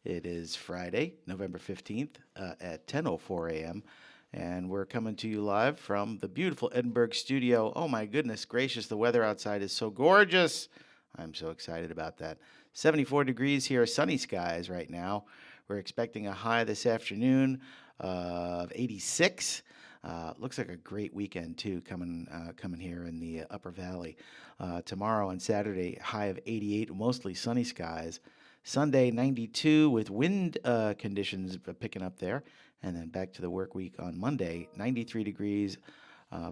It is Friday, November 15th at 10:04 a.m. And we're coming to you live from the beautiful Edinburgh studio. Oh my goodness gracious, the weather outside is so gorgeous. I'm so excited about that. 74 degrees here, sunny skies right now. We're expecting a high this afternoon of 86. Looks like a great weekend too coming here in the Upper Valley. Tomorrow and Saturday, high of 88, mostly sunny skies. Sunday, 92 with wind conditions picking up there. And then back to the work week on Monday, 93 degrees,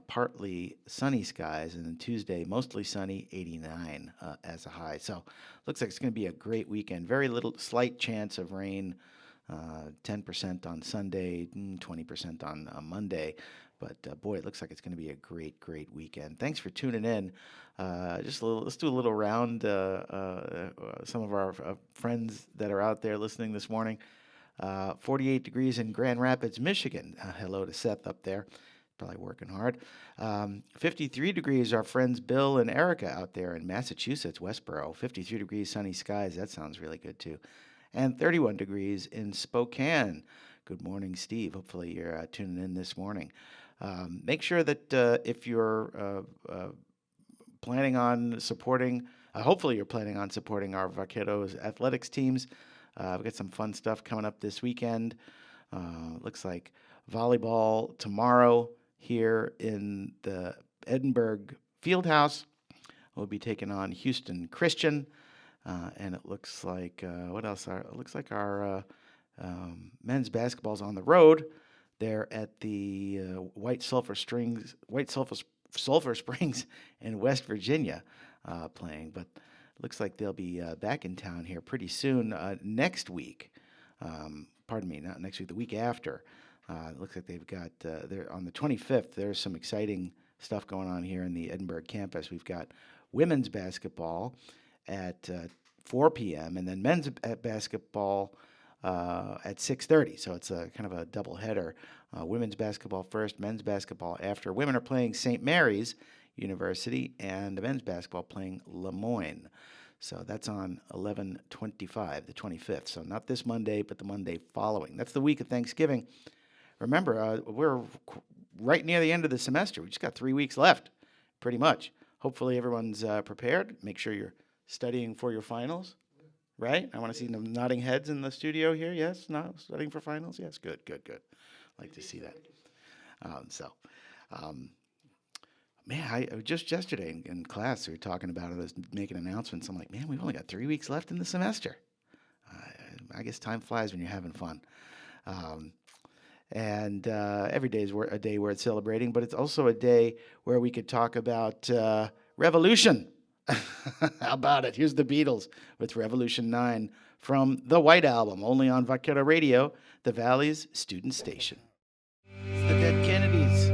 partly sunny skies. And then Tuesday, mostly sunny, 89 as a high. So looks like it's going to be a great weekend. Very little, slight chance of rain. 10% on Sunday, 20% on Monday. But boy, it looks like it's going to be a great, great weekend. Thanks for tuning in. Let's do a little round. Some of our friends that are out there listening this morning. 48 degrees in Grand Rapids, Michigan. Hello to Seth up there. Probably working hard. 53 degrees, our friends Bill and Erica out there in Massachusetts, Westboro. 53 degrees, sunny skies. That sounds really good too. And 31 degrees in Spokane. Good morning, Steve. Hopefully you're tuning in this morning. Make sure that if you're planning on supporting, hopefully you're planning on supporting our Vaqueros athletics teams. We've got some fun stuff coming up this weekend. Looks like volleyball tomorrow here in the Edinburgh Fieldhouse. We'll be taking on Houston Christian. And it looks like, what else? It looks like our men's basketball's on the road. They're at the White Sulphur Springs in West Virginia playing. But it looks like they'll be back in town here pretty soon next week. Pardon me, not next week, the week after. It looks like they've got, they're on the 25th, there's some exciting stuff going on here in the Edinburgh campus. We've got women's basketball at 4 p.m. and then men's basketball at 6:30. So it's a kind of a double header. Women's basketball first, men's basketball after. Women are playing St. Mary's University and the men's basketball playing Lemoyne. So that's on 11/25, the 25th. So not this Monday, but the Monday following. That's the week of Thanksgiving. Remember, we're right near the end of the semester. We just got 3 weeks left, pretty much. Hopefully everyone's prepared. Make sure you're studying for your finals, right? I want to see them nodding heads in the studio here. Yes, no, studying for finals. Yes, good. Like to see that. Man, I just yesterday in class we were talking about it, I was making announcements. I'm like, man, we've only got 3 weeks left in the semester. I guess time flies when you're having fun. And every day is a day worth celebrating, but it's also a day where we could talk about revolution. How about it? Here's the Beatles with Revolution 9 from the White Album, only on Vaquero Radio, the Valley's student station. It's the Dead Kennedys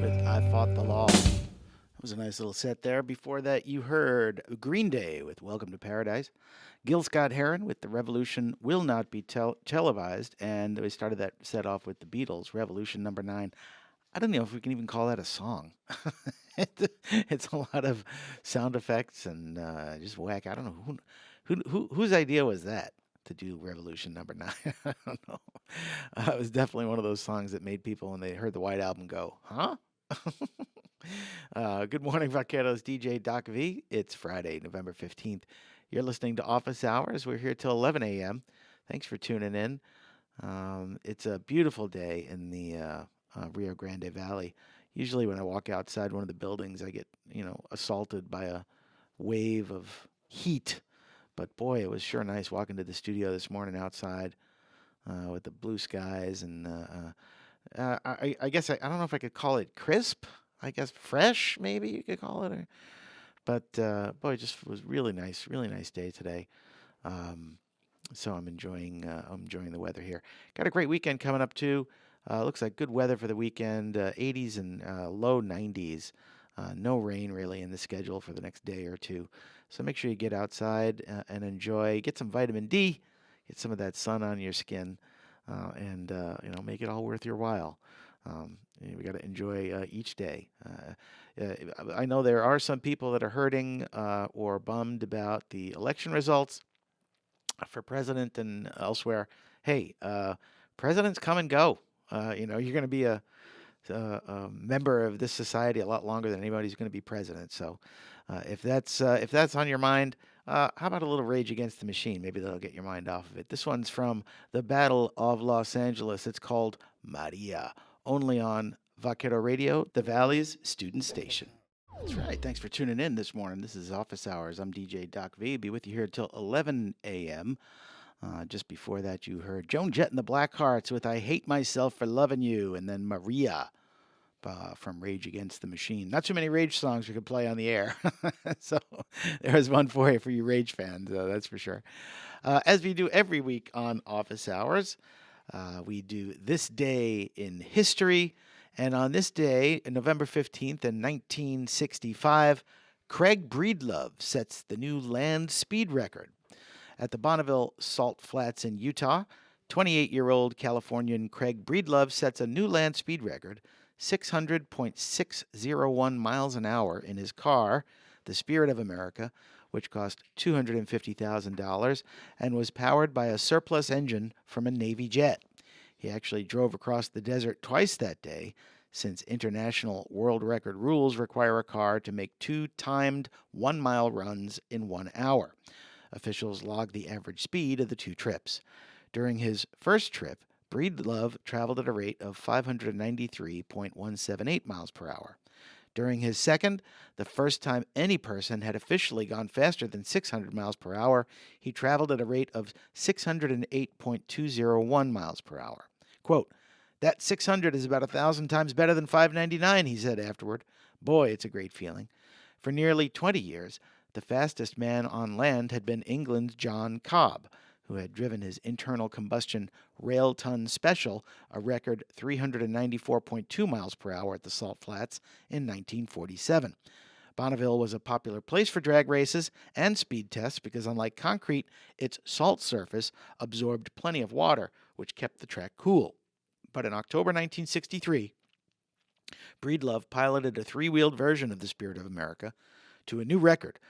with I Fought the Law. That was a nice little set there. Before that, you heard Green Day with Welcome to Paradise. Gil Scott-Heron with The Revolution Will Not Be Televised. And we started that set off with the Beatles, Revolution number 9. I don't know if we can even call that a song. It's a lot of sound effects and just whack. I don't know whose idea was that to do Revolution number 9. I don't know. It was definitely one of those songs that made people when they heard the White Album go, huh? Good morning, Vaqueros. DJ Doc V. It's Friday, November 15th. You're listening to Office Hours. We're here till 11 a.m. Thanks for tuning in. It's a beautiful day in the Rio Grande Valley. Usually when I walk outside one of the buildings, I get, assaulted by a wave of heat. But boy, it was sure nice walking to the studio this morning outside with the blue skies. And I guess I don't know if I could call it crisp. I guess fresh, maybe you could call it. But boy, it just was really nice day today. So I'm enjoying the weather here. Got a great weekend coming up too. Looks like good weather for the weekend, 80s and low 90s. No rain really in the schedule for the next day or two. So make sure you get outside and enjoy. Get some vitamin D, get some of that sun on your skin, and make it all worth your while. We got to enjoy each day. I know there are some people that are hurting or bummed about the election results. for president and elsewhere. Hey, presidents come and go. You're going to be a member of this society a lot longer than anybody's going to be president. So, if that's on your mind, how about a little Rage Against the Machine? Maybe that'll get your mind off of it. This one's from the Battle of Los Angeles. It's called Maria, only on Vaquero Radio, the Valley's student station. That's right. Thanks for tuning in this morning. This is Office Hours. I'm DJ Doc V. Be with you here until 11 a.m. Just before that, you heard Joan Jett and the Blackhearts with I Hate Myself for Loving You, and then Maria from Rage Against the Machine. Not too many Rage songs we could play on the air. So there's one for you Rage fans, that's for sure. As we do every week on Office Hours, we do This Day in History. And on this day, November 15th in 1965, Craig Breedlove sets the new land speed record. At the Bonneville Salt Flats in Utah, 28-year-old Californian Craig Breedlove sets a new land speed record, 600.601 miles an hour in his car, the Spirit of America, which cost $250,000 and was powered by a surplus engine from a Navy jet. He actually drove across the desert twice that day, since international world record rules require a car to make 2 timed 1-mile runs in 1 hour. Officials logged the average speed of the 2 trips. During his first trip, Breedlove traveled at a rate of 593.178 miles per hour. During his second, the first time any person had officially gone faster than 600 miles per hour, he traveled at a rate of 608.201 miles per hour. Quote, "That 600 is about 1,000 times better than 599, he said afterward. Boy, it's a great feeling. For nearly 20 years, the fastest man on land had been England's John Cobb, who had driven his internal combustion rail-ton special a record 394.2 miles per hour at the Salt Flats in 1947. Bonneville was a popular place for drag races and speed tests because, unlike concrete, its salt surface absorbed plenty of water, which kept the track cool. But in October 1963, Breedlove piloted a 3-wheeled version of the Spirit of America to a new record,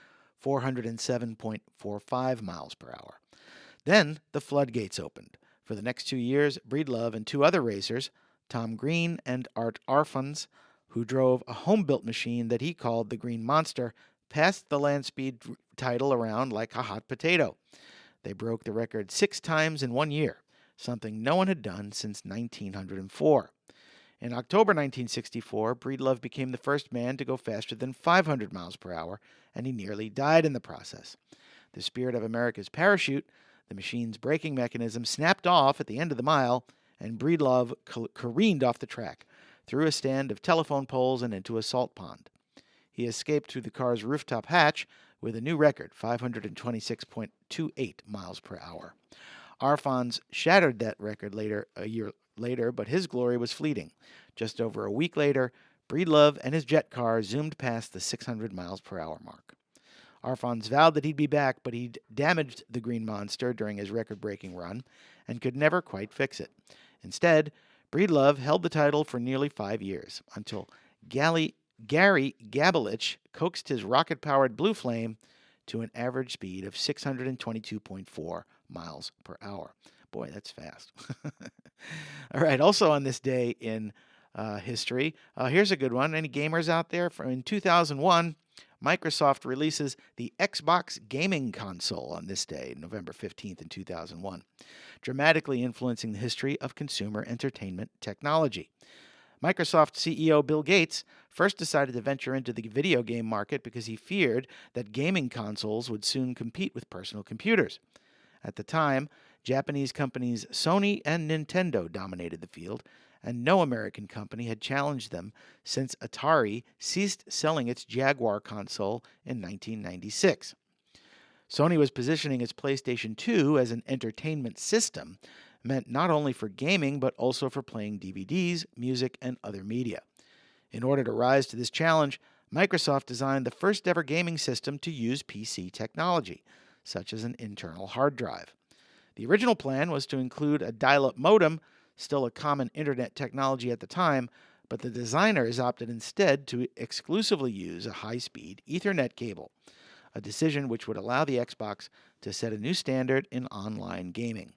407.45 miles per hour. Then the floodgates opened. For the next 2 years, Breedlove and 2 other racers, Tom Green and Art Arfons, who drove a home-built machine that he called the Green Monster, passed the land speed title around like a hot potato. They broke the record 6 times in 1 year, something no one had done since 1904. In October 1964, Breedlove became the first man to go faster than 500 miles per hour, and he nearly died in the process. The Spirit of America's parachute, the machine's braking mechanism, snapped off at the end of the mile, and Breedlove careened off the track, through a stand of telephone poles and into a salt pond. He escaped through the car's rooftop hatch with a new record, 526.28 miles per hour. Arfons shattered that record a year later, but his glory was fleeting. Just over a week later, Breedlove and his jet car zoomed past the 600 miles per hour mark. Arfons vowed that he'd be back, but he'd damaged the Green Monster during his record-breaking run and could never quite fix it. Instead, Breedlove held the title for nearly 5 years, until Gary Gabelich coaxed his rocket-powered Blue Flame to an average speed of 622.4 miles per hour. Boy, that's fast. All right, also on this day in history, here's a good one. Any gamers out there? In 2001, Microsoft releases the Xbox gaming console on this day, November 15th in 2001, dramatically influencing the history of consumer entertainment technology. Microsoft CEO Bill Gates first decided to venture into the video game market because he feared that gaming consoles would soon compete with personal computers. At the time, Japanese companies Sony and Nintendo dominated the field, and no American company had challenged them since Atari ceased selling its Jaguar console in 1996. Sony was positioning its PlayStation 2 as an entertainment system, meant not only for gaming but also for playing DVDs, music, and other media. In order to rise to this challenge, Microsoft designed the first ever gaming system to use PC technology, such as an internal hard drive. The original plan was to include a dial-up modem, still a common internet technology at the time, but the designers opted instead to exclusively use a high-speed Ethernet cable. a decision which would allow the Xbox to set a new standard in online gaming.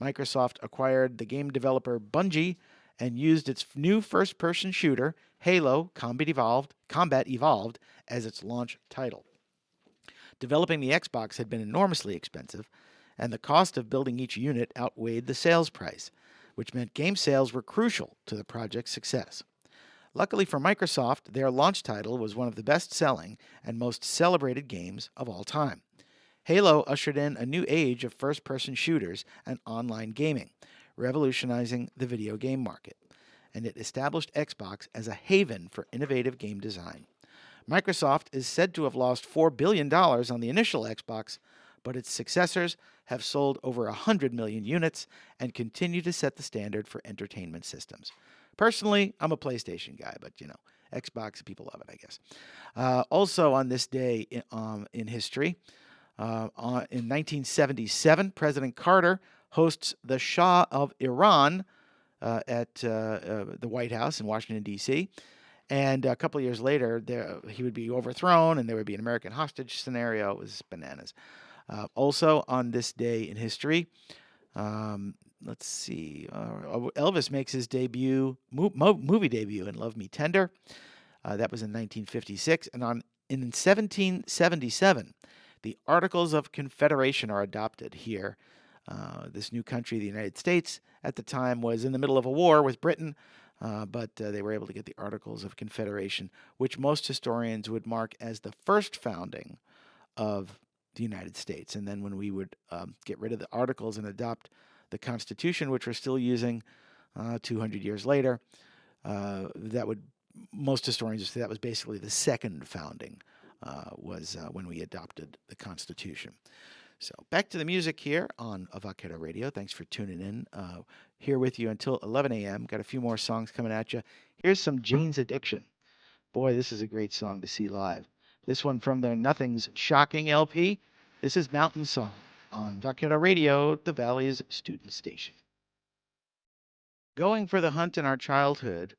Microsoft acquired the game developer Bungie and used its new first-person shooter, Halo Combat Evolved, as its launch title. Developing the Xbox had been enormously expensive, and the cost of building each unit outweighed the sales price, which meant game sales were crucial to the project's success. Luckily for Microsoft, their launch title was one of the best-selling and most celebrated games of all time. Halo ushered in a new age of first-person shooters and online gaming, revolutionizing the video game market, and it established Xbox as a haven for innovative game design. Microsoft is said to have lost $4 billion on the initial Xbox, but its successors have sold over 100 million units and continue to set the standard for entertainment systems. Personally, I'm a PlayStation guy, but, Xbox, people love it, I guess. Also on this day in history, in 1977, President Carter hosts the Shah of Iran at the White House in Washington, D.C., and a couple of years later, he would be overthrown, and there would be an American hostage scenario. It was bananas. Also on this day in history, let's see, Elvis makes his movie debut in Love Me Tender. That was in 1956. And in 1777, the Articles of Confederation are adopted here. This new country, the United States, at the time was in the middle of a war with Britain, but they were able to get the Articles of Confederation, which most historians would mark as the first founding of the United States. And then when we would get rid of the Articles and adopt the Constitution, which we're still using 200 years later, most historians would say that was basically the second founding, was when we adopted the Constitution. So back to the music here on Vaquero Radio. Thanks for tuning in. Here with you until 11 a.m. Got a few more songs coming at you. Here's some Jane's Addiction. Boy, this is a great song to see live. This one from their Nothing's Shocking LP. This is Mountain Song on Vaquero Radio, the Valley's student station. Going for the hunt in our childhood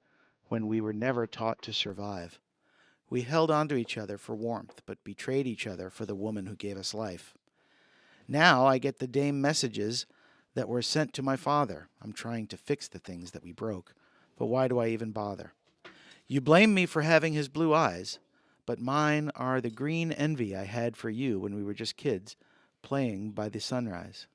when we were never taught to survive. We held on to each other for warmth, but betrayed each other for the woman who gave us life. Now I get the dame messages that were sent to my father. I'm trying to fix the things that we broke, but why do I even bother? You blame me for having his blue eyes, but mine are the green envy I had for you when we were just kids, playing by the sunrise.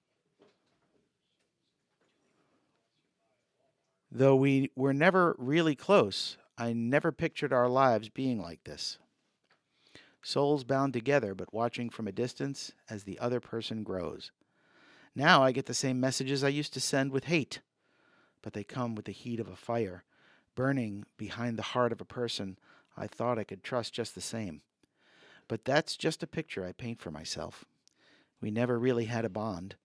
Though we were never really close, I never pictured our lives being like this. Souls bound together, but watching from a distance as the other person grows. Now I get the same messages I used to send with hate, but they come with the heat of a fire, burning behind the heart of a person I thought I could trust just the same. But that's just a picture I paint for myself. We never really had a bond.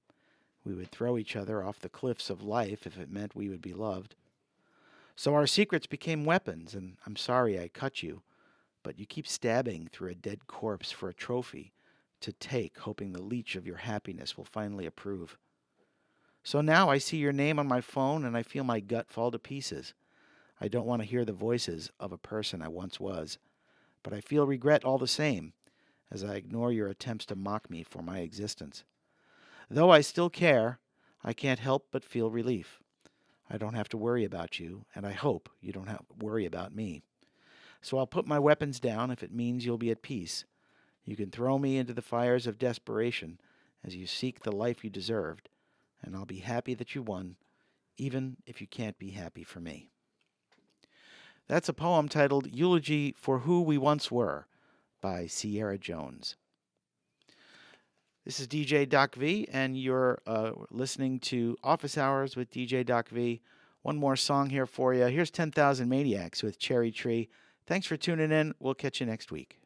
We would throw each other off the cliffs of life if it meant we would be loved. So our secrets became weapons, and I'm sorry I cut you, but you keep stabbing through a dead corpse for a trophy to take, hoping the leech of your happiness will finally approve. So now I see your name on my phone, and I feel my gut fall to pieces. I don't want to hear the voices of a person I once was, but I feel regret all the same, as I ignore your attempts to mock me for my existence. Though I still care, I can't help but feel relief. I don't have to worry about you, and I hope you don't have to worry about me. So I'll put my weapons down if it means you'll be at peace. You can throw me into the fires of desperation as you seek the life you deserved, and I'll be happy that you won, even if you can't be happy for me. That's a poem titled Eulogy for Who We Once Were by Sierra Jones. This is DJ Doc V, and you're listening to Office Hours with DJ Doc V. One more song here for you. Here's 10,000 Maniacs with Cherry Tree. Thanks for tuning in. We'll catch you next week.